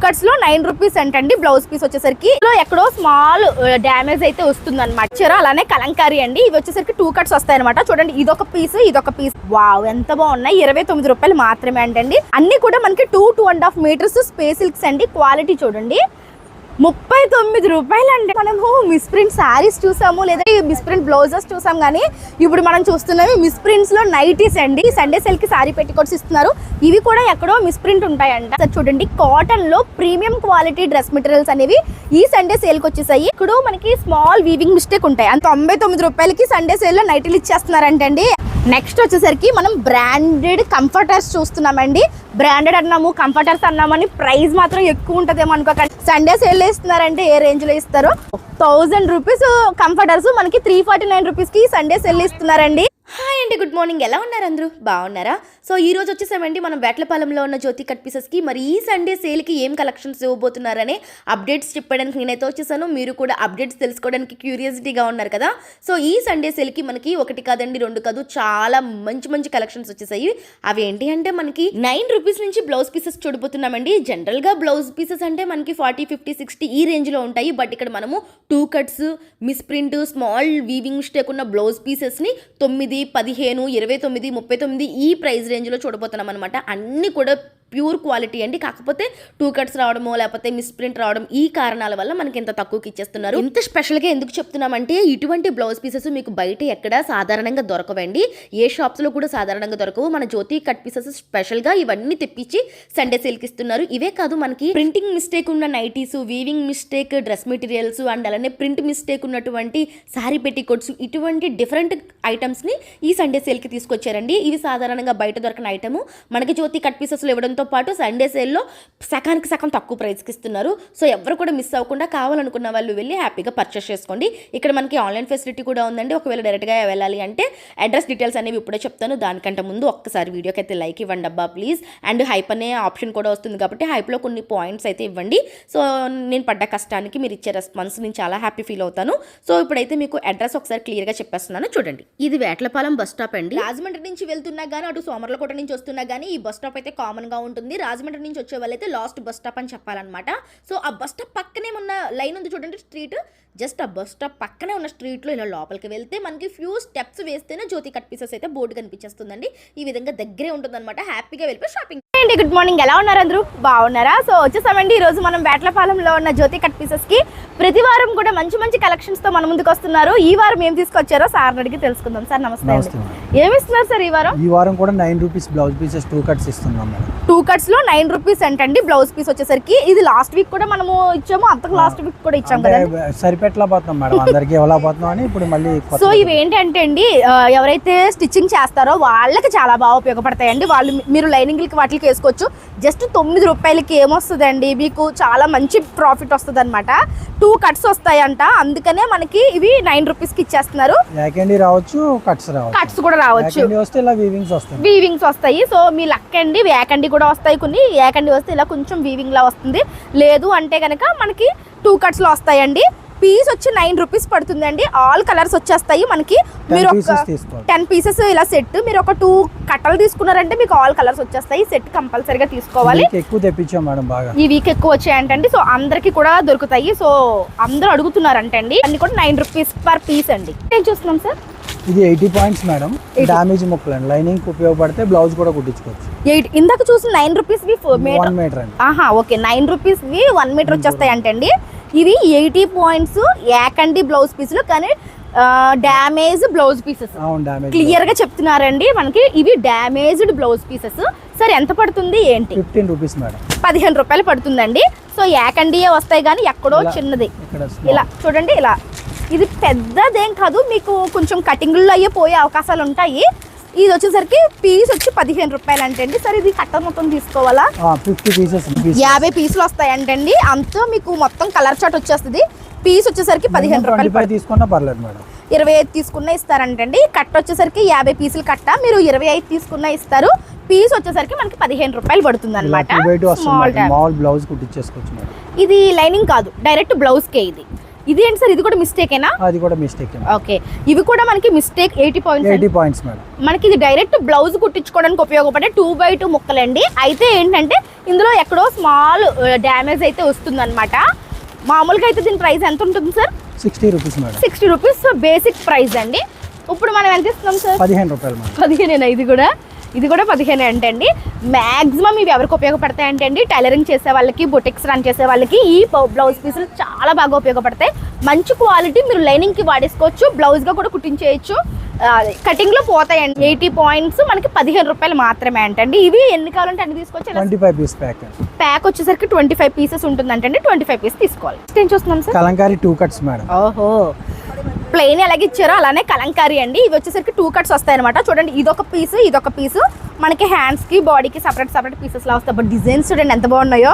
Cuts లో 9 rupees అంటండి. Blouse piece వచ్చేసరికి ఎక్కడో స్మాల్ డ్యామేజ్ అయితే వస్తుంది అనమాట. అలానే కలంకారీ అండి. ఇవి వచ్చేసరికి 2 కట్స్ వస్తాయి అనమాట. చూడండి, ఇదొక పీస్. వావ్, ఎంత బాగున్నాయి. 29 రూపాయలు మాత్రమే అంటండి. అన్ని కూడా మనకి 2.5 మీటర్స్ స్పేస్ సిల్క్స్ అండి. క్వాలిటీ చూడండి, 39 రూపాయలు అండి. మనము మిస్ ప్రింట్ శారీస్ చూసాము, లేదా మిస్ ప్రింట్ బ్లౌజెస్ చూసాం, కానీ ఇప్పుడు మనం చూస్తున్నవి మిస్ ప్రింట్స్ లో నైటీస్ అండి. సండే సేల్ కి శారీ పెట్టుకోట్స్ ఇస్తున్నారు. ఇవి కూడా ఎక్కడో మిస్ ప్రింట్ ఉంటాయంట. చూడండి, కాటన్ లో ప్రీమియం క్వాలిటీ డ్రెస్ మెటీరియల్స్ అనేవి ఈ సండే సేల్ కి వచ్చేసాయి. ఇక్కడ మనకి స్మాల్ వీవింగ్ మిస్టేక్ ఉంటాయి. 99 రూపాయలకి సండే సేల్ లో నైటీలు ఇచ్చేస్తున్నారంటండి. నెక్స్ట్ వచ్చేసరికి మనం బ్రాండెడ్ కంఫర్టర్స్ చూస్తున్నామండి. బ్రాండెడ్ అన్నాము, కంఫర్టర్స్ అన్నామని ప్రైస్ మాత్రం ఎక్కువ ఉంటుందేమో అనుకోకండి. సండే సేల్ ఇస్తున్నారంటే ఏ రేంజ్ లో ఇస్తారు? 1000 రూపీస్ కంఫర్టర్స్ మనకి 349 రూపీస్ కి సండే సేల్ ఇస్తున్నారండి. హాయ్ అండి, గుడ్ మార్నింగ్. ఎలా ఉన్నారు అందరూ? బాగున్నారా? సో ఈ రోజు వచ్చేసామండి మనం వేట్లపాలెంలో ఉన్న జ్యోతి కట్ పీసెస్కి. మరి ఈ సండే సేల్కి ఏం కలెక్షన్స్ ఇవ్వబోతున్నారనే అప్డేట్స్ చెప్పడానికి నేనైతే వచ్చేసాను. మీరు కూడా అప్డేట్స్ తెలుసుకోవడానికి క్యూరియాసిటీగా ఉన్నారు కదా. సో ఈ సండే సేల్కి మనకి 1 కాదండి 2 కాదు, చాలా మంచి కలెక్షన్స్ వచ్చేసాయి. అవి ఏంటి అంటే మనకి 9 రూపీస్ నుంచి బ్లౌజ్ పీసెస్ చూడబోతున్నామండి. జనరల్గా బ్లౌజ్ పీసెస్ అంటే మనకి 40, 50, 60 ఈ రేంజ్లో ఉంటాయి. బట్ ఇక్కడ మనము 2 cuts, miss print, small weaving mistake ఉన్న బ్లౌజ్ పీసెస్ని 9, 15, 29, 39 ఈ ప్రైస్ రేంజ్లో చూడబోతున్నాం అనమాట. అన్నీ కూడా ప్యూర్ క్వాలిటీ అండి. కాకపోతే 2 కట్స్ రావడమో లేకపోతే మిస్ ప్రింట్ రావడం, ఈ కారణాల వల్ల మనకి ఇంత తక్కువకి ఇచ్చేస్తున్నారు. ఇంత స్పెషల్గా ఎందుకు చెప్తున్నామంటే ఇటువంటి బ్లౌజ్ పీసెస్ మీకు బయట ఎక్కడ సాధారణంగా దొరకవండి. ఏ షాప్స్లో కూడా సాధారణంగా దొరకవు. మన జ్యోతి కట్ పీసెస్ స్పెషల్గా ఇవన్నీ తెప్పించి సండే సేల్కి ఇస్తున్నారు. ఇవే కాదు, మనకి ప్రింటింగ్ మిస్టేక్ ఉన్న nighties, weaving mistake dress materials, and అలానే ప్రింట్ మిస్టేక్ ఉన్నటువంటి శారీ పెట్టికోట్స్, ఇటువంటి డిఫరెంట్ ఐటమ్స్ని ఈ సండే సేల్కి తీసుకొచ్చారండి. ఇవి సాధారణంగా బయట దొరకని ఐటమ్ మనకి జ్యోతి కట్ పీసెస్లో ఇవ్వడంతో పాటు సండే సేల్లో సగానికి సగం తక్కువ ప్రైస్కి ఇస్తున్నారు. సో ఎవరు కూడా మిస్ అవ్వకుండా కావాలనుకున్న వాళ్ళు వెళ్ళి హ్యాపీగా పర్చేస్ చేసుకోండి. ఇక్కడ మనకి ఆన్లైన్ ఫెసిలిటీ కూడా ఉందండి. ఒకవేళ డైరెక్ట్గా వెళ్ళాలి అంటే అడ్రస్ డీటెయిల్స్ అనేవి ఇప్పుడే చెప్తాను. దానికంటే ముందు ఒక్కసారి వీడియోకి అయితే లైక్ ఇవ్వండి అబ్బా ప్లీజ్. అండ్ హైప్ అనే ఆప్షన్ కూడా వస్తుంది కాబట్టి హైప్లో కొన్ని పాయింట్స్ అయితే ఇవ్వండి. సో నేను పడ్డ కష్టానికి మీరు ఇచ్చే రెస్పాన్స్ నేను చాలా హ్యాపీ ఫీల్ అవుతాను. సో ఇప్పుడైతే మీకు అడ్రస్ ఒకసారి క్లియర్గా చెప్పేస్తున్నాను. చూడండి, ఇది వేట్లపాలెం బస్ స్టాప్ అండి. రాజమండ్రి నుంచి వెళ్తున్నా కానీ, అటు సోమర్లకోట నుంచి వస్తున్నా కానీ ఈ బస్ స్టాప్ అయితే కామన్గా ఉంటుంది. రాజమండ్రి నుంచి వచ్చే వాళ్ళైతే లాస్ట్ బస్ స్టాప్ అని చెప్పాలన్నమాట. సో ఆ బస్ స్టాప్ పక్కనే ఉన్న లైన్ ఉంది చూడండి, స్ట్రీట్. జస్ట్ ఆ బస్ స్టాప్ పక్కనే ఉన్న స్ట్రీట్లో ఇలా లోపలికి వెళ్తే మనకి ఫ్యూ స్టెప్స్ వేస్తేనే జ్యోతి కట్ పీసెస్ అయితే బోర్డు కనిపించేస్తుందండి. ఈ విధంగా దగ్గరే ఉంటుందన్నమాట. హ్యాపీగా వెళ్ళిపోయి షాపింగ్. అండి, గుడ్ మార్నింగ్. ఎలా ఉన్నారు అందరూ? బాగున్నారా? సో వచ్చేసామండి ఈరోజు మనం వేట్లపాలెంలో ఉన్న జ్యోతి కట్ పీసెస్కి. ప్రతి వారం కూడా మంచి కలెక్షన్స్తో మన ముందుకు వస్తున్నారు. ఈ వారం ఏం తీసుకొచ్చారో సార్ అడిగి తెలుసుకుందాం. సార్ నమస్తే. ఏమి ఇస్తున్నారు సార్ ఈ వారం కూడా 9 రూపీస్ బ్లౌజ్ పీసెస్ 2 కట్స్ ఇస్తున్నాం. 2 కట్స్ లో 9 రూపీస్ అంటండి బ్లౌజ్ పీస్ వచ్చేసరికి. ఇది లాస్ట్ వీక్ కూడా మనము ఇచ్చాము, అంతకు లాస్ట్ వీక్ కూడా ఇచ్చాం కదా. సరిపెట్టలేకపోతున్నాం మేడం, అందరికి ఎవరైపోతున్నాం అని ఇప్పుడు మళ్ళీ. సో ఇవి ఏంటంటే అండి, ఎవరైతే స్టిచ్చింగ్ చేస్తారో వాళ్ళకి చాలా బాగా ఉపయోగపడతాయండి. వాళ్ళు మీరు లైనింగ్లకి వాటికి వేసుకోవచ్చు. జస్ట్ 9 రూపాయలకి ఏమొస్తుందండి, మీకు చాలా మంచి ప్రాఫిట్ వస్తుంది అనమాట. 2 కట్స్ వస్తాయంట, అందుకనే మనకి ఇవి 9 రూపీస్ కి ఇచ్చేస్తున్నారు. రావచ్చు, కట్స్ కూడా రావచ్చు. వీవింగ్స్ వస్తాయి. సో మీ లక్ అండి, వేకండి కూడా వస్తాయి. కొన్ని ఏకండి వస్తే ఇలా కొంచెం వీవింగ్ లా వస్తుంది. లేదు అంటే కనుక మనకి 2 కట్స్ లో వస్తాయండి. పీస్ వచ్చి 9 రూపీస్ పడుతుందండి. ఆల్ కలర్స్ వచ్చేస్తాయి మనకి. మీరు ఒక 10 పీసెస్ ఇలా సెట్, మీరు ఒక 2 కట్టలు తీసుకున్నారంటే మీకు ఆల్ కలర్స్ వచ్చేస్తాయి. సెట్ కంపల్సరీగా తీసుకోవాలి. ఈ వీక్ ఎక్కువ వచ్చాయంటండి. సో అందరికి కూడా దొరుకుతాయి. సో అందరూ అడుగుతున్నారంటండి. అన్ని కూడా 9 రూపీస్ పర్ పీస్ అండి. ఏం చూస్తున్నాం సార్? ఇది 80 పాయింట్స్ మేడం. డామేజ్ ముక్కలు అండి, లైనింగ్ ఉపయోగపడితే బ్లౌజ్ కూడా కుట్టించుకోవచ్చు. ఇందాక చూసిన 9 రూపీస్ 1 మీటర్ అండి. ఓకే, 9 రూపీస్ 1 మీటర్ వచ్చేస్తాయి అంటండి. ఇవి 80 పాయింట్స్ ఏకండి బ్లౌజ్ పీసులు, కానీ డ్యామేజ్ బ్లౌజ్ పీసెస్ క్లియర్ గా చెప్తున్నారండి మనకి. ఇవి డ్యామేజ్డ్ బ్లౌజ్ పీసెస్. సరే, ఎంత పడుతుంది ఏంటి? 15 రూపీస్ మేడం. 15 రూపాయలు పడుతుందండి. సో ఏకండియే వస్తాయి, కానీ ఎక్కడో చిన్నది ఇలా చూడండి. ఇలా ఇది పెద్దదేం కాదు, మీకు కొంచెం కటింగ్లో అయ్యే పోయే అవకాశాలు ఉంటాయి. ఇది వచ్చేసరికి పీస్ వచ్చి 15 రూపాయలు అంటండి. సరే, ఇది కట్ట మొత్తం తీసుకోవాలా? 50 పీసులు వస్తాయి అంటండి. అంతా మీకు మొత్తం కలర్ చాట్ వచ్చేస్తుంది. పీస్ వచ్చేసరికి 15 రూపాయలు తీసుకున్నా పర్లేదు మేడం. 25 తీసుకున్నా ఇస్తారంటండి. కట్ట వచ్చేసరికి 50 పీసులు కట్ట, మీరు 25 తీసుకున్నా ఇస్తారు. పీస్ వచ్చేసరికి మనకి 15 రూపాయలు పడుతుంది అనమాట. ఇది లైనింగ్ కాదు, డైరెక్ట్ బ్లౌజ్ కే. ఇది ఇది ఏంటి సార్, ఇది కూడా మిస్టేకేనా? అది కూడా మిస్టేక్. ఓకే, ఇవి కూడా మనకి మిస్టేక్ 80 పాయింట్స్ మేడం. మనకి ఇది డైరెక్ట్ బ్లౌజ్ కుట్టించుకోవడానికి ఉపయోగపడే 2x2 ముక్కలండి. అయితే ఏంటంటే ఇందులో ఎక్కడో స్మాల్ డ్యామేజ్ అయితే వస్తుందన్నమాట. మామూలుగా అయితే దీని ప్రైస్ ఎంత ఉంటుంది sir? 60 rupees madam. 60 rupees basic price అండి. ఇప్పుడు మనం ఎంత ఇస్తున్నాం సార్? 15 రూపాయలు మేడం. 15. ఇది కూడా 15 అంటే అండి. మ్యాక్సిమం ఇవి ఎవరికి ఉపయోగపడతాయి అంటే అండి, టైలరింగ్ చేసే వాళ్ళకి, బొటిక్స్ రన్ చేసే వాళ్ళకి ఈ బ్లౌజ్ పీసులు చాలా బాగా ఉపయోగపడతాయి. మంచి క్వాలిటీ, మీరు లైనింగ్కి వాడేసుకోవచ్చు, బ్లౌజ్గా కూడా కుట్టించేయచ్చు. కటింగ్లో పోతాయండి. 80 పాయింట్స్ మనకి 15 రూపాయలు మాత్రమే అంటండి. ఇవి ఎన్ని కావాలంటే అన్ని తీసుకోవచ్చు. 25 పీస్ ప్యాక్ వచ్చేసరికి 25 పీసెస్ ఉంటుందంటే 25 పీస్ తీసుకోవాలి. ఏం చూస్తున్నాం సార్? Kalamkari 2 cuts madam. ఓహో, ప్లెయిన్ ఎలాగ ఇచ్చారో అలానే కలంకారీ అండి. ఇవి వచ్చేసరికి 2 కట్స్ వస్తాయి అనమాట. చూడండి, ఇదొక పీసు మనకి హ్యాండ్స్ కి బాడీకి సపరేట్ పీసెస్ లా వస్తాయి. బట్ డిజైన్స్ చూడండి ఎంత బాగున్నాయో.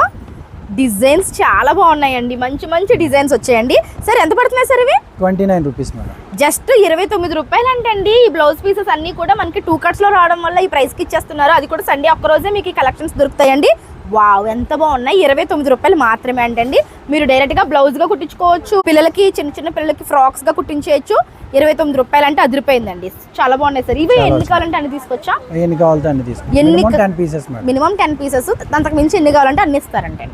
డిజైన్స్ చాలా బాగున్నాయండి, మంచి డిజైన్స్ వచ్చాయండి. సార్ ఎంత పడుతున్నాయి సార్ ఇవి? 29 రూపీస్ మేడం. జస్ట్ 29 రూపాయలు అంటండి. ఈ బ్లౌజ్ పీసెస్ అన్ని కూడా మనకి 2 కట్స్ లో రావడం వల్ల ఈ ప్రైస్ కి ఇచ్చేస్తున్నారు. అది కూడా సండే ఒక్కరోజే మీకు ఈ కలెక్షన్స్ దొరుకుతాయండి. వావ్, ఎంత బాగున్నాయి. 29 రూపాయలు మాత్రమే అంటండి. మీరు డైరెక్ట్ గా బ్లౌజ్ గా కుట్టించుకోవచ్చు, పిల్లలకి చిన్న పిల్లలకి ఫ్రాక్స్ గా కుట్టించేయచ్చు. 29 రూపాయలు అంటే అదిరిపోయిందండి. చాలా బాగున్నాయి సార్. ఇవి ఎన్ని కావాలంటే అన్ని తీసుకొచ్చా? ఎన్ని కావాలంటే అన్ని తీసుకో. మినిమం 10 పీసెస్, అంతకు మించి ఎన్ని కావాలంటే అన్ని ఇస్తారంటే.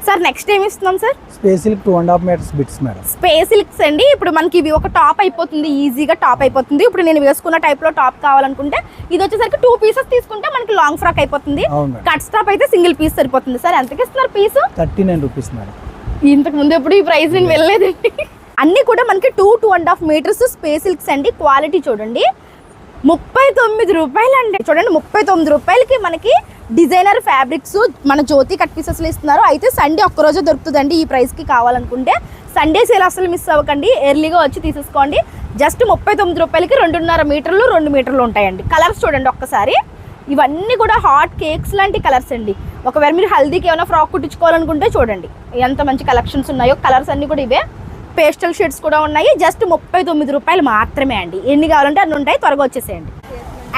సార్ నెక్స్ట్ ఏమి ఇస్తున్నాం sir? Space silk 2.5 metres bits madam. Space silks అండి. ఇప్పుడు మనకి ఇవి ఒక టాప్ అయిపోతుంది, ఈజీగా టాప్ అయిపోతుంది. ఇప్పుడు నేను వేసుకున్న టైప్ లో టాప్ కావాలనుకుంటే ఇది వచ్చేసరికి 2 పీసెస్ తీసుకుంటే మనకి లాంగ్ ఫ్రాక్ అయిపోతుంది. కట్ స్టాప్ అయితే సింగిల్ పీస్ సరిపోతుంది. సార్ ఎంతకి ఇస్తున్నారు పీస్? 39 rupees madam. ఇంతకు ముందు ఎప్పుడు ఈ ప్రైస్ నేను వెళ్ళలేదండి. అన్ని కూడా మనకి 2.5 మీటర్స్ స్పేస్ సిల్క్స్ అండి. క్వాలిటీ చూడండి, 39 రూపాయలు అండి. చూడండి, 39 రూపాయలకి మనకి డిజైనర్ ఫ్యాబ్రిక్స్ మన జ్యోతి కట్ పీసెస్లో ఇస్తున్నారు. అయితే సండే ఒక్కరోజే దొరుకుతుందండి ఈ ప్రైస్కి. కావాలనుకుంటే సండే సేల్ అసలు మిస్ అవ్వకండి, ఎర్లీగా వచ్చి తీసేసుకోండి. జస్ట్ 39 రూపాయలకి 2.5 మీటర్లు 2 మీటర్లు ఉంటాయండి. కలర్స్ చూడండి ఒక్కసారి. ఇవన్నీ కూడా హాట్ కేక్స్ లాంటి కలర్స్ అండి. ఒకవేళ మీరు హల్దీకి ఏమైనా ఫ్రాక్ కుట్టించుకోవాలనుకుంటే చూడండి ఎంత మంచి కలెక్షన్స్ ఉన్నాయో. కలర్స్ అన్నీ కూడా ఇవే, పేస్టల్ షేడ్స్ కూడా ఉన్నాయి. జస్ట్ 39 రూపాయలు మాత్రమే అండి. ఎన్ని కావాలంటే అన్ని ఉంటాయి, త్వరగా వచ్చేసేయండి.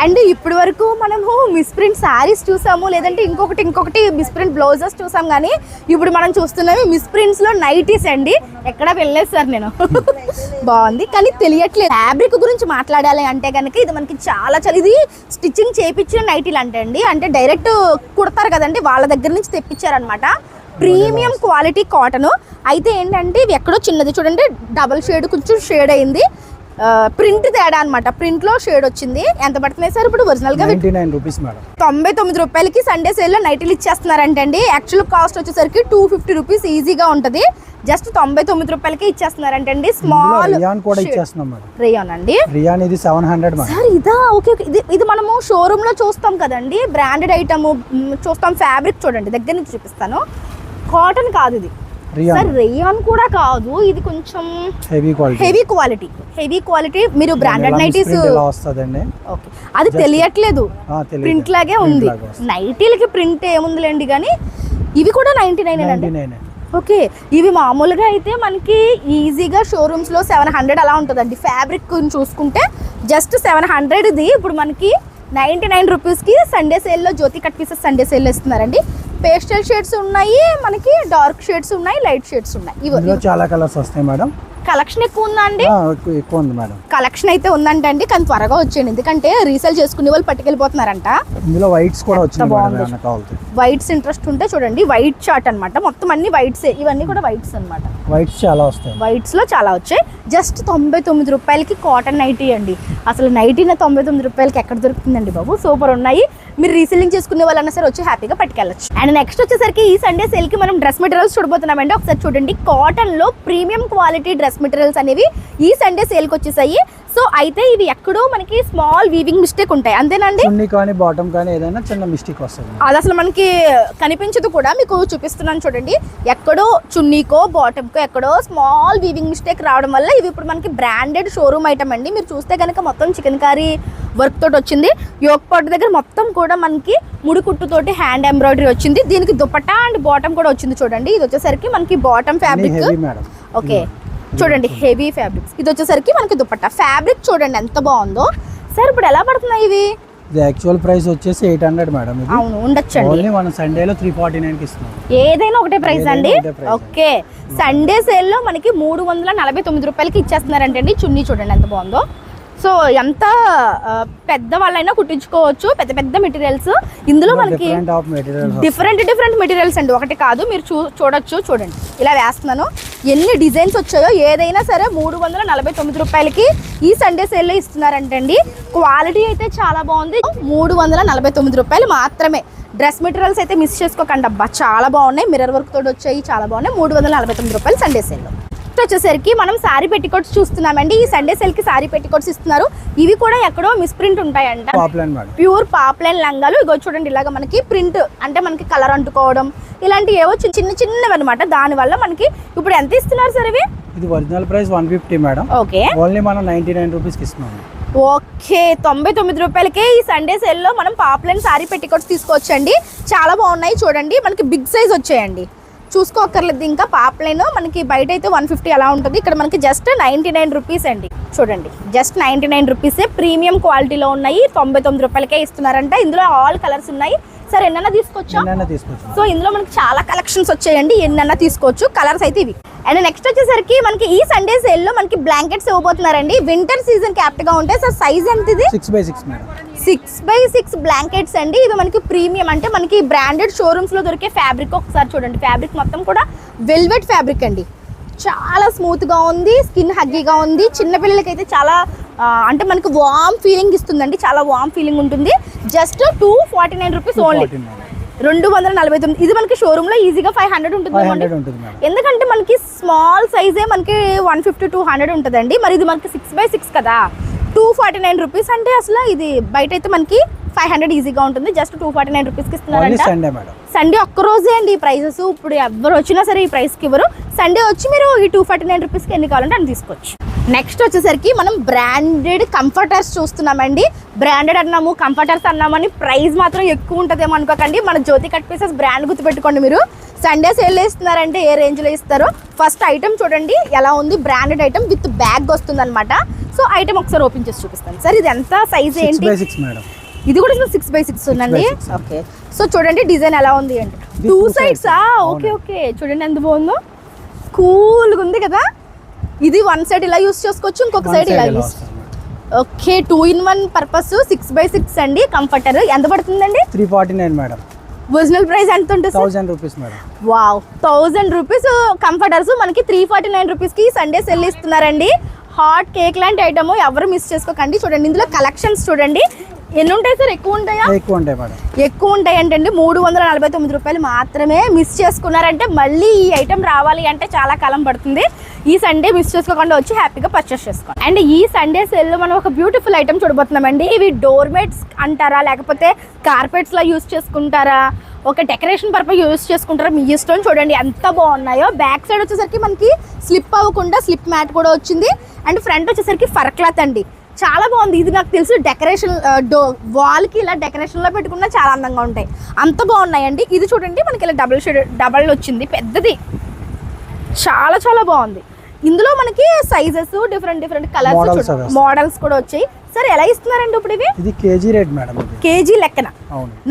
అండ్ ఇప్పటి వరకు మనము మిస్ప్రింట్ శారీస్ చూసాము, లేదంటే ఇంకొకటి మిస్ప్రింట్ బ్లౌజెస్ చూసాం. కానీ ఇప్పుడు మనం చూస్తున్నవి మిస్ప్రింట్స్లో నైటీస్ అండి. ఎక్కడ వెళ్ళలేదు సార్ నేను. బాగుంది కానీ తెలియట్లేదు. ఫ్యాబ్రిక్ గురించి మాట్లాడాలి అంటే కనుక ఇది మనకి చాలా ఇది స్టిచ్చింగ్ చేయించిన నైటీలు అంటే డైరెక్ట్ కుడతారు కదండి, వాళ్ళ దగ్గర నుంచి తెప్పించారనమాట. Premium quality cotton. అయితే ఏంటంటే ఇవి ఎక్కడో చిన్నది చూడండి, డబల్ షేడ్ కొంచెం షేడ్ అయింది. ప్రింట్ తేడా అనమాట, ప్రింట్ లో షేడ్ వచ్చింది. ఎంత పడుతున్నాయి సార్ ఇప్పుడు ఒరిజినల్ గా? 99 రూపీస్ మేడం. 99 రూపాయలకి సండే సేల్ లో నైటీలు ఇచ్చేస్తున్నారంటండి. యాక్చువల్ కాస్ట్ వచ్చేసరికి 250 రూపీస్ ఈజీగా ఉంటది. జస్ట్ 99 రూపాయలకి ఇచ్చేస్తున్నారంటండి. స్మాల్ రియాన్ కూడా ఇచ్చేస్తున్నాం మేడం. రియాన్ అండి. రియాన్ ఇది 700 మేడం. సార్ ఇదా? ఓకే, ఇది మనము షోరూమ్ లో చూస్తాం కదండి, బ్రాండెడ్ ఐటమ్ చూస్తాం. ఫ్యాబ్రిక్ చూడండి, దగ్గర నుంచి చూపిస్తాను. కాటన్ కాదు ఇది సార్, రేయాన్ కూడా కాదు. ఇది కొంచెం హెవీ క్వాలిటీ. మీరు బ్రాండెడ్ నైటీస్ ఓకే, అది తెలియట్లేదు, ప్రింట్ లాగే ఉంది. నైటీలకి ప్రింట్ ఏముందిలేండి, కానీ ఇవి కూడా 99 ఓకే. ఇవి మామూలుగా అయితే మనకి ఈజీగా షోరూమ్స్ లో 700 అలా ఉంటుందండి. ఫ్యాబ్రిక్ చూసుకుంటే జస్ట్ 700 ఇది ఇప్పుడు మనకి 99 రూపీస్కి సండే సేల్లో జ్యోతి కట్ పీసెస్ సండే సేల్లో ఇస్తున్నారండి. పేస్టల్ షేడ్స్ ఉన్నాయి, మనకి డార్క్ షేడ్స్ ఉన్నాయి, లైట్ షేడ్స్ ఉన్నాయి. ఇవి చాలా కలర్స్ వస్తాయి మేడం. కలెక్షన్ ఎక్కువ ఉందా అండి? ఎక్కువ ఉంది మేడం. కలెక్షన్ అయితే ఉందంట అండి, కానీ త్వరగా వచ్చేయండి, ఎందుకంటే రీసేల్ చేసుకునే వాళ్ళు పట్టుకెళ్ళిపోతున్నారంట. ఇందులో వైట్స్ కూడా వచ్చినాయి. వైట్స్ ఇంట్రెస్ట్ ఉంటే చూడండి, వైట్ చార్ట్ అన్నమాట. మొత్తం అన్ని వైట్స్, ఇవన్నీ కూడా వైట్స్ అన్నమాట. వైట్స్ చాలా వస్తాయి, వైట్స్ లో చాలా వచ్చాయి. జస్ట్ 99 రూపాయలకి కాటన్ నైటీ అండి. అసలు నైటీ 99 రూపాయలకి ఎక్కడ దొరుకుతుందండి బాబు. సూపర్ ఉన్నాయి. మీరు రీసెల్లింగ్ చేసుకునే వాళ్ళన్నా సరే వచ్చి హ్యాపీగా పట్టుకెళ్ళచ్చు. అండ్ నెక్స్ట్ వచ్చేసరికి ఈ సండే సేల్ కి మనం డ్రెస్ మెటీరియల్స్ చూడబోతున్నామండి. ఒకసారి చూడండి, కాటన్ లో ప్రీమియం క్వాలిటీ డ్రెస్ మెటీరియల్స్ అనేవి ఈ సండే సేల్ కి వచ్చేసాయి. సో అయితే ఇవి ఎక్కడో మనకి స్మాల్ వీవింగ్ మిస్టేక్ ఉంటాయి, అంతేనండి. చున్నీ కానీ బాటమ్ కానీ ఏదైనా చిన్న మిస్టేక్ వస్తుంది, అది అసలు మనకి కనిపించదు కూడా. మీకు చూపిస్తున్నాను చూడండి, ఎక్కడో చున్నీకో బాటమ్కో ఎక్కడో స్మాల్ వీవింగ్ మిస్టేక్ రావడం వల్ల ఇవి ఇప్పుడు మనకి బ్రాండెడ్ షోరూమ్ ఐటమ్ అండి. మీరు చూస్తే కనుక మొత్తం చికెన్ కర్రీ వర్క్ తోటి వచ్చింది. యోక్ పాట్ దగ్గర మొత్తం కూడా మనకి ముడి కుట్టుతోటి హ్యాండ్ ఎంబ్రాయిడరీ వచ్చింది. దీనికి దుపట్టా అండ్ బాటమ్ కూడా వచ్చింది చూడండి. ఇది వచ్చేసరికి మనకి బాటమ్ ఫ్యాబ్రిక్. ఓకే చూడండి, హెవీ ఫ్యాబ్రిక్స్. ఇది వచ్చేసరికి మనకి దుపట్టా ఫ్యాబ్రిక్ చూడండి ఎంత బాగుందో. సార్ ఇప్పుడు ఎలా పడుతున్నాయి ఇవి? ఇది యాక్చువల్ ప్రైస్ వచ్చేసి 800 మేడం. ఇది అవును ఉండొచ్చండి. ఓన్లీ మనం సండేలో 349 కి ఇస్తున్నాం. ఏదైనా ఒకటే ప్రైస్ అండి. ఏదైనా ఒకటే price. ఓకే, సండే సేల్లో మనకి 349 రూపాయలకి ఇచ్చేస్తున్నారంటండి. చున్నీ చూడండి ఎంత బాగుందో. సో ఎంత పెద్ద వాళ్ళైనా కుట్టించుకోవచ్చు, పెద్ద పెద్ద మెటీరియల్స్. ఇందులో మనకి డిఫరెంట్ మెటీరియల్స్ అండి, ఒకటి కాదు. మీరు చూడొచ్చు, చూడండి ఇలా వేస్తున్నాను ఎన్ని డిజైన్స్ వచ్చాయో. ఏదైనా సరే 349 రూపాయలకి ఈ సండే సేల్లో ఇస్తున్నారంటండి. క్వాలిటీ అయితే చాలా బాగుంది. 349 రూపాయలు మాత్రమే. డ్రెస్ మెటీరియల్స్ అయితే మిస్ చేసుకోకండి అబ్బా, చాలా బాగున్నాయి. మిర్రర్ వర్క్ తోటి వచ్చాయి, చాలా బాగున్నాయి. 349 రూపాయలు సండే సేల్లో. వచ్చేసరికి మనం సారీ పెట్టికోట్స్ చూస్తున్నామండి. ఈ సండే సేల్ కి సారీ పెట్టికోట్స్ ఇస్తున్నారు. ఇవి కూడా ఎక్కడో మిస్ప్రింట్ ఉంటాయంట. ప్యూర్ పాప్లైన్ లంగాలు. ఇగో చూడండి, ఇలాగ మనకి ప్రింట్ అంటే మనకి కలర్ అంటుకోవడం ఇలాంటివి ఏవో చిన్నవి అనమాట. దాని వల్ల మనకి ఇప్పుడు ఎంత ఇస్తున్నారు సార్ ఇవి? ఇది original price 150 madam. Okay, only మనం 99 రూపీస్ కి ఇస్తున్నాం. ఓకే, 99 రూపాయలకే ఈ సండే సేల్లో మనం పాప్లైన్ సారీ పెట్టికోట్స్ తీసుకోవచ్చండి. చాలా బాగున్నాయి చూడండి. మనకి బిగ్ సైజ్ వచ్చాయండి, చూసుకోకర్లేదు. ఇంకా పాప్లైన్ మనకి బయట అయితే 150 అలా ఉంటుంది. ఇక్కడ మనకి జస్ట్ 99 రూపీస్ అండి. చూడండి, జస్ట్ 99 రూపీసే. ప్రీమియం క్వాలిటీలో ఉన్నాయి. 99 రూపాయలకే ఇస్తున్నారంట. ఇందులో ఆల్ కలర్స్ ఉన్నాయి. సార్ ఎన్నైనా తీసుకోవచ్చా? సో ఇందులో మనకి చాలా కలెక్షన్స్ వచ్చాయండి, ఎన్నైనా తీసుకోవచ్చు. కలర్స్ అయితే ఇవి. అండ్ నెక్స్ట్ వచ్చేసరికి మనకి ఈ సండే సేల్లో మనకి బ్లాంకెట్స్ ఇవ్వబోతున్నారండి. వింటర్ సీజన్ కి యాప్ట్ గా ఉంటాయి. సార్ సైజ్ ఎంత ఇది? 6x6 madam. 6x6 బ్లాంకెట్స్ అండి. ఇవి మనకి ప్రీమియం అంటే మనకి బ్రాండెడ్ షోరూమ్స్ లో దొరికే ఫ్యాబ్రిక్. ఒకసారి చూడండి, ఫ్యాబ్రిక్ మొత్తం కూడా వెల్వెట్ ఫ్యాబ్రిక్ అండి. చాలా స్మూత్ గా ఉంది, స్కిన్ హగ్గీగా ఉంది. చిన్నపిల్లలకైతే చాలా అంటే మనకి వామ్ ఫీలింగ్ ఇస్తుందండి, చాలా వామ్ ఫీలింగ్ ఉంటుంది. Just 249 rupees only. 249. ఇది మనకి షోరూమ్ లో ఈజీగా 500 ఉంటుంది. ఎందుకంటే మనకి స్మాల్ సైజే మనకి 150-200 ఉంటుందండి. మరి ఇది మనకి 6x6 కదా, 249 రూపీస్ అంటే అసలు ఇది బయట అయితే మనకి 500 ఈజీగా ఉంటుంది. జస్ట్ 249 రూపీస్కి ఇస్తున్నారంట. సండే ఒక్క రోజే అండి ఈ ప్రైజెస్. ఇప్పుడు ఎవరు వచ్చినా సరే ఈ ప్రైస్కి ఇవ్వరు. సండే వచ్చి మీరు ఈ 249 రూపీస్కి ఎన్ని కావాలంటే అని తీసుకోవచ్చు. నెక్స్ట్ వచ్చేసరికి మనం బ్రాండెడ్ కంఫర్టర్స్ చూస్తున్నామండి. బ్రాండెడ్ అన్నాము, కంఫర్టర్స్ అన్నామని ప్రైస్ మాత్రం ఎక్కువ ఉంటుందేమో అనుకోకండి. మన జ్యోతి కట్ పీసెస్ బ్రాండ్ గుర్తుపెట్టుకోండి మీరు. సండే సేల్ ఇస్తున్నారంటే ఏ రేంజ్లో ఇస్తారో. ఫస్ట్ ఐటమ్ చూడండి ఎలా ఉంది. బ్రాండెడ్ ఐటమ్ విత్ బ్యాగ్ వస్తుంది అనమాట. సో ఐటమ్ ఒకసారి ఓపెన్ చేసి చూపిస్తాను. సార్ ఇది ఎంత సైజ్ ఏంటి? 6x6 madam. ఇది కూడా 6x6 ఉందండి. ఓకే, సో చూడండి డిజైన్ ఎలా ఉంది అంటే 2 సైడ్స్. ఓకే ఓకే, చూడండి ఎంత బాగుందో, కూల్గా ఉంది కదా. ఇది 1 సైడ్ ఇలా యూస్ చేసుకోవచ్చు, ఇంకొక సైడ్ ఇలా use. Okay, 2-in-1 purpose 6x6 అండి. కంఫర్టర్ ఎంత పడుతుందండి? 349 మేడం. ఒరిజినల్ ప్రైస్ ఎంత ఉంటుంది? 1000 rupees madam. Wow, 1000 rupees comforters మనకి 349 రూపీస్కి సండే సెల్ ఇస్తున్నారండి. హాట్ కేక్ లాంటి ఐటమ్, ఎవరు మిస్ చేసుకోకండి. చూడండి ఇందులో కలెక్షన్స్ చూడండి ఎన్ని ఉంటాయి సార్? ఎక్కువ ఉంటాయా? ఎక్కువ ఉంటాయి మేడం. ఎక్కువ ఉంటాయి అంటే 349 రూపాయలు మాత్రమే. మిస్ చేసుకున్నారంటే మళ్ళీ ఈ ఐటమ్ రావాలి అంటే చాలా కాలం పడుతుంది. ఈ సండే మిస్ చేసుకోకుండా వచ్చి హ్యాపీగా పర్చేస్ చేసుకోండి. అండ్ ఈ సండే సేల్లో మనం ఒక బ్యూటిఫుల్ ఐటమ్ చూడబోతున్నామండి. ఇవి డోర్మేట్స్ అంటారా, లేకపోతే కార్పెట్స్లా యూస్ చేసుకుంటారా, ఒక డెకరేషన్ పర్పస్ యూస్ చేసుకుంటారా, మీ ఇష్టం. చూడండి ఎంత బాగున్నాయో. బ్యాక్ సైడ్ వచ్చేసరికి మనకి స్లిప్ అవ్వకుండా స్లిప్ మ్యాట్ కూడా వచ్చింది. అండ్ ఫ్రంట్ వచ్చేసరికి ఫర్ క్లాత్ అండి. చాలా బాగుంది. ఇది నాకు తెలిసి డెకరేషన్ వాల్కి ఇలా డెకరేషన్లో పెట్టుకున్నా చాలా అందంగా ఉంటాయి. అంత బాగున్నాయండి. ఇది చూడండి మనకి ఇలా డబల్ వచ్చింది, పెద్దది. చాలా చాలా బాగుంది. ఇందులో మనకి సైజెస్ డిఫరెంట్ కలర్స్ మోడల్స్ కూడా వచ్చాయి. సార్ ఎలా ఇస్తున్నారండి ఇప్పుడు ఇవి? ఇది కేజీ రేట్ మేడం. కేజీ లెక్కన.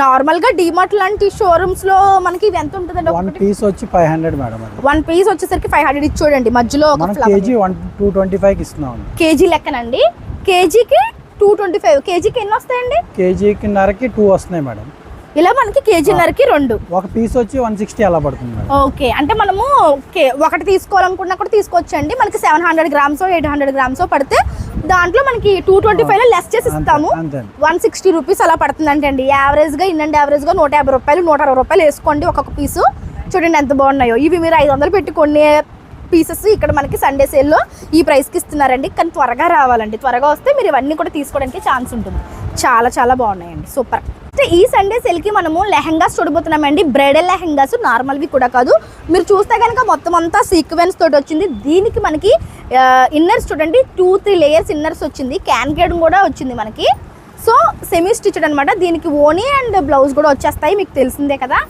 నార్మల్ గా డిమార్ట్ లాంటి షోరూమ్స్ లో మనకి ఇది ఎంత ఉంటుందండి? 1 పీస్ వచ్చి 500 మేడం. 1 పీస్ వచ్చేసరికి 500. ఇది చూడండి మధ్యలో ఒక కేజీ 225 కి ఇస్తున్నాం. కేజీ లెక్కనండి. కేజీకి 225. కేజీకి ఎన్ని వస్తాయండి? కేజీకి నరకి 2 వస్తున్నాయి మేడం. ఇలా మనకి కేజీన్నరకి 2. ఒక పీస్ వచ్చి 160 అలా పడుతుంది మేడం. ఓకే, అంటే మనము ఒకటి తీసుకోవాలనుకున్నా కూడా తీసుకోవచ్చు అండి. మనకి 700 గ్రామ్స్ 800 గ్రామ్స్ పడితే దాంట్లో మనకి 225 లెస్ చేసి ఇస్తాము. 160 రూపీస్ అలా పడుతుంది అండి. యావరేజ్గా ఇన్నండి యావరేజ్గా 150 రూపాయలు 160 రూపాయలు వేసుకోండి ఒక్కొక్క పీసు. చూడండి ఎంత బాగున్నాయో. ఇవి మీరు 500 పెట్టి కొనే పీసెస్ ఇక్కడ మనకి సండే సేల్లో ఈ ప్రైస్కి ఇస్తున్నారండి. కానీ త్వరగా రావాలండి. త్వరగా వస్తే మీరు ఇవన్నీ కూడా తీసుకోవడానికి ఛాన్స్ ఉంటుంది. చాలా చాలా బాగున్నాయండి, సూపర్. ఈ సండే సేల్కి మనము లెహంగాస్ చూడబోతున్నామండి. బ్రైడల్ లెహంగాస్, నార్మల్వి కూడా కాదు. మీరు చూస్తే కనుక మొత్తం అంతా సీక్వెన్స్ తోటి వచ్చింది. దీనికి మనకి ఇన్నర్స్ చూడండి 2-3 లేయర్స్ ఇన్నర్స్ వచ్చింది. క్యాన్ గేడ్ కూడా వచ్చింది మనకి. సో సెమీ స్టిచ్డ్ అనమాట. దీనికి ఓనీ అండ్ బ్లౌజ్ కూడా వచ్చేస్తాయి, మీకు తెలిసిందే కదా.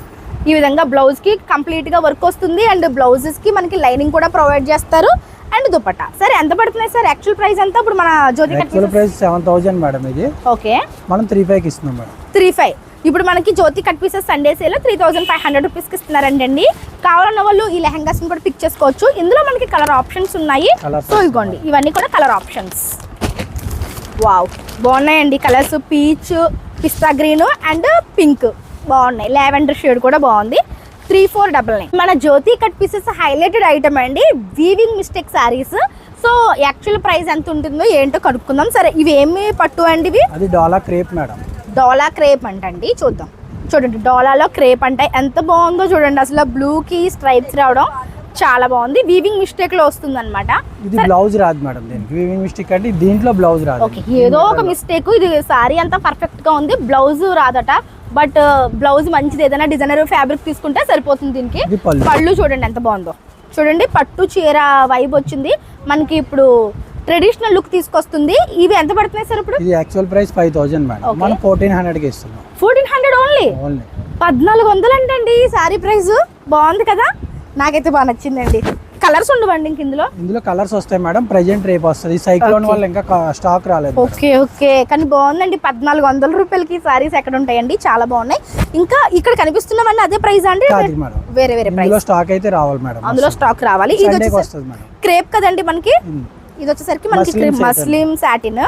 ఈ విధంగా బ్లౌజ్కి కంప్లీట్గా వర్క్ వస్తుంది అండ్ బ్లౌజెస్కి మనకి లైనింగ్ కూడా ప్రొవైడ్ చేస్తారు అండ్ దుపట్టా. సార్ ఎంత పడుతున్నాయి సార్ యాక్చువల్ ప్రైస్ ఎంత ఇప్పుడు మన జ్యోతి కట్ యాక్చువల్ ప్రైస్ 7000 మేడం, ఇది ఓకే మనం 35కి ఇస్తున్నాం మేడం. 35. ఇప్పుడు మనకి జ్యోతి కట్ పీసెస్ సండే సేల్ 3500 రూపీస్కి ఇస్తున్నారండి. కావాలన్న వాళ్ళు ఈ లెహంగాస్ని కూడా పిక్ చేసుకోవచ్చు. ఇందులో మనకి కలర్ ఆప్షన్స్ ఉన్నాయి. సో ఇదిగోండి ఇవన్నీ కూడా కలర్ ఆప్షన్స్. వావ్ బాగున్నాయండి colours, peach, pista green and pink బాగున్నాయి. లావెండర్ షేడ్ కూడా బాగుంది. 3499. మన జ్యోతి కట్ పీసెస్ హైలైటెడ్ ఐటమ్ అండి, weaving mistake saris. So actual price ఎంత ఉంటుందో ఏంటో కనుక్కుందాం. సరే ఇవి ఏమి పట్టు అండి? ఇవి అది డాలా క్రేప్ మేడం. డోలా క్రేప్ అంటండి. చూద్దాం. చూడండి డోలాలో క్రేప్ అంటే ఎంత బాగుందో చూడండి. అసలు బ్లూకి స్ట్రైప్స్ రావడం చాలా బాగుంది. వీవింగ్ మిస్టేక్ లో వస్తుంది అనమాట. ఇది బ్లౌజ్ రాదు మేడం, దీనికి వీవింగ్ మిస్టేక్ అంటే దీంట్లో బ్లౌజ్ రాదు. ఓకే ఏదో ఒక మిస్టేక్. ఇది సారీ అంతా పర్ఫెక్ట్ గా ఉంది, బ్లౌజ్ రాదట. బట్ బ్లౌజ్ మంచిది, ఏదైనా డిజైనర్ ఫ్యాబ్రిక్ తీసుకుంటే సరిపోతుంది. దీనికి ఇది పళ్ళు. పళ్ళు చూడండి ఎంత బాగుందో. చూడండి పట్టు చీర వైబ్ వచ్చింది మనకి, ఇప్పుడు ట్రెడిషనల్ లుక్ తీసుకొస్తుంది. ఇవి ఎంత పడుతున్నాయి సార్ ఇప్పుడు? ఇది యాక్చువల్ ప్రైస్ 5000 మేడం, Okay. మనం 1400కి ఇస్తున్నాం. 1400 ఓన్లీ? ఓన్లీ 1400 అంటండి ఈ సారీ ప్రైస్. బాగుంది కదా, నాకైతే బాగా నచ్చిందండి. కలర్స్ ఉండవండి ఇంక ఇందులో? ఇందులో కలర్స్ వస్తాయి మేడం, ప్రెజెంట్ రేపు వస్తుంది. సైక్లోన్ వల్ల ఇంకా స్టాక్ రాలేదు. ఓకే ఓకే కానీ బాగుందండి. 1400 రూపాయలకి సారీస్ ఎక్కడ ఉంటాయండి, చాలా బాగున్నాయి. ఇంకా ఇక్కడ కనిపిస్తున్నామండి అదే ప్రైస్ అండి? కాదు మేడం, వేరే వేరే ఇందులో ప్రైస్. స్టాక్ అయితే రావాలి మేడం, అందులో స్టాక్ రావాలి. ఇది సండేకి వచ్చేసరికి వస్తుంది మేడం. క్రేప్ కదండి మనకి. ఇది వచ్చేసరికి మనకి మస్లిన్ మస్లిం సాటిన్.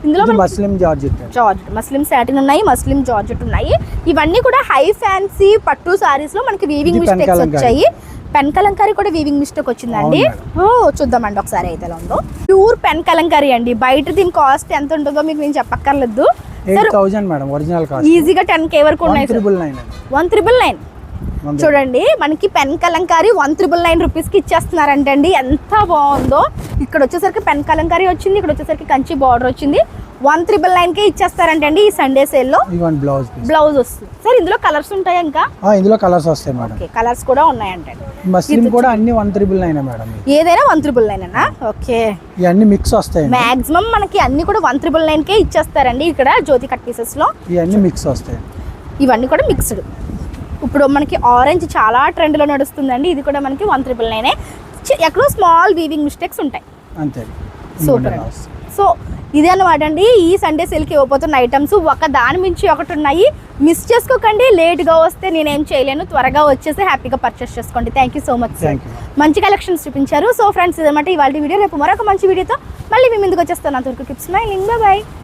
ఇందులో ఇది Muslim georgette. Georgette, Muslim satin ఉన్నాయి, మస్లిం జార్జెట్ ఉన్నాయి. ఇవన్నీ కూడా హై ఫ్యాన్సీ పట్టు సారీస్ లో మనకి వీవింగ్ ఇది మిస్టేక్స్ పెన్ వచ్చాయి. పెన్ కలంకారీ కూడా వీవింగ్ మిస్టేక్ వచ్చిందండి. ఓ చూద్దామండి ఒకసారి అయితే ఎలా ఉందో. ప్యూర్ పెన్ కలంకారీ అండి. బయట దీని కాస్ట్ ఎంత ఉంటుందో మీకు నేను చెప్పక్కర్లేదు. 8000 మేడం ఒరిజినల్ కాస్ట్. ఈజీగా 10K వరకు ఉన్నాయి. 1999. చూడండి మనకి పెన్ కలంకారీ 1999 రూపీస్కి ఇచ్చేస్తున్నారంటండి. ఎంత బాగుందో. ఇక్కడ వచ్చేసరికి పెన్ కలంకారీ వచ్చింది, ఇక్కడ వచ్చేసరికి కంచి బార్డర్ వచ్చింది. 1999కే ఇచ్చేస్తారంటండి ఈ సండే సేల్లో. బ్లౌజ్ బ్లౌజ్ వస్తుంది. సార్ ఇందులో కలర్స్ ఉంటాయా ఇంకా? ఇందులో కలర్స్ వస్తాయి మేడం. ఓకే కలర్స్ కూడా ఉన్నాయంటండి. మస్లిం కూడా అన్ని 1999 మేడం. ఏదైనా 1999 అన్నా? ఓకే ఇవన్నీ మిక్స్ వస్తాయి. మాక్సిమం మనకి అన్ని కూడా 1999కే ఇచ్చేస్తారండి ఇక్కడ జ్యోతి కట్ పీసెస్ లో. ఇవన్నీ మిక్స్ వస్తాయి. ఇవన్నీ కూడా మిక్స్డ్. ఇప్పుడు మనకి ఆరెంజ్ చాలా ట్రెండ్లో నడుస్తుందండి. ఇది కూడా మనకి 1999. ఎక్కడో స్మాల్ వీవింగ్ మిస్టేక్స్ ఉంటాయి అంతే. సూపర్. సో ఇదే అనమాట అండి ఈ సండే సేల్కి ఇవ్వబోతున్న ఐటమ్స్. ఒక దాని మించి ఒకటి ఉన్నాయి, మిస్ చేసుకోకండి. లేట్గా వస్తే నేనేం చేయలేను, త్వరగా వచ్చేసి హ్యాపీగా పర్చేస్ చేసుకోండి. Thank you so much sir, మంచి కలెక్షన్స్ చూపించారు. సో ఫ్రెండ్స్ ఇదన్నమాట ఇవాళ వీడియో. రేపు మరొక మంచి వీడియోతో మళ్ళీ మీ ముందుకు వచ్చేస్తాను. అంతవరకు కీప్ స్మైలింగ్, బై బై.